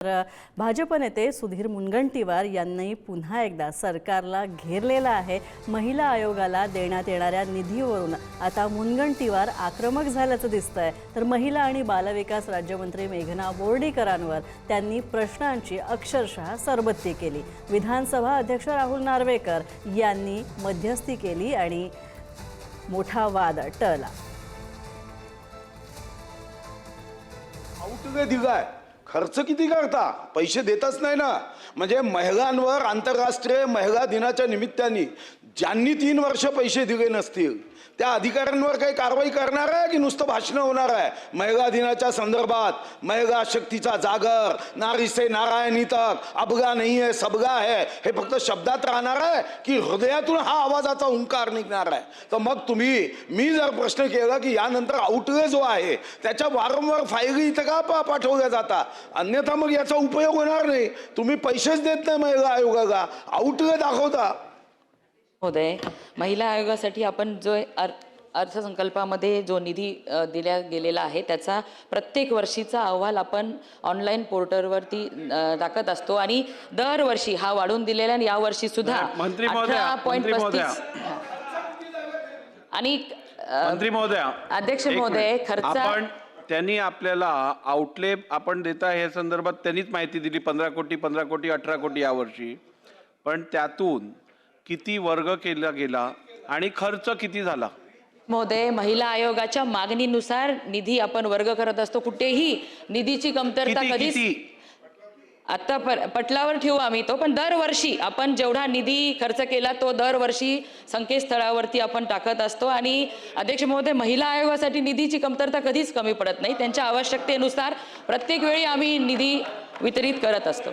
भाजप नेते सुधीर मुनगंटीवार यांनी पुन्हा एकदा सरकारला घेरलेला आहे। महिला आयोगाला देण्यात येणाऱ्या निधीवरून आता मुनगंटीवार आक्रमक झाल्याचं दिसतंय। तर महिला आणि बालविकास राज्यमंत्री मेघना बोर्डीकरांवर त्यांनी प्रश्नांची अक्षरशः सरबत्ती केली। विधानसभा अध्यक्ष राहुल नार्वेकर यांनी मध्यस्थी केली आणि मोठा वाद टळला। खर्च किती करता, पैसे देतच नाही ना। म्हणजे महिलांवर आंतरराष्ट्रीय महिला दिनाच्या निमित्ताने ज्यांनी 3 वर्ष पैसे दिले नसतील त्या अधिकाऱ्यांवर काही कारवाई करणार आहे की नुसतं भाषण होणार आहे? महिला दिनाच्या संदर्भात महिला शक्तीचा जागर, नारी से नारायणी तक, अबगा नहीं है सबगा है, हे फक्त शब्दात राहणार आहे की हृदयातून हा आवाजाचा हुंकार निघणार आहे? तर मग मी जर प्रश्न केला की यानंतर आउटले जो आहे त्याच्या वारंवार फायली इथं का पाठवल्या जातात, अन्यथा मग याचा उपयोग होणार नाही। तुम्ही पैसेच देत नाही महिला आयोगाला, आउटले दाखवता। महोदय, महिला आयोगासाठी आपण जो अर्थसंकल्पामध्ये जो निधी दिला गेलेला आहे त्याचा प्रत्येक वर्षीचा अहवाल आपण ऑनलाईन पोर्टलवरती टाकत असतो आणि दरवर्षी हा वाढून दिलेला आणि यावर्षी सुद्धा 18.35 आणि मंत्री महोदय, अध्यक्ष महोदय, आपण त्यांनी आपल्याला आउटले आपण देता हे संदर्भात त्यांनीच माहिती दिली 15 कोटी 18 कोटी यावर्षी, पण त्यातून किती वर्ग केला गेला आणि खर्च किती झाला? महोदय, महिला आयोगाच्या मागणीनुसार निधी आपण वर्ग करत असतो। कुठेही निधीची कमतरता कधीच आता पटलावर ठेवू आम्ही तो, पण दरवर्षी आपण जेवढा निधी खर्च केला तो दरवर्षी संकेतस्थळावरती आपण टाकत असतो। आणि अध्यक्ष महोदय, महिला आयोगासाठी निधीची कमतरता कधीच कमी पडत नाही, त्यांच्या आवश्यकतेनुसार प्रत्येक वेळी आम्ही निधी वितरित करत असतो।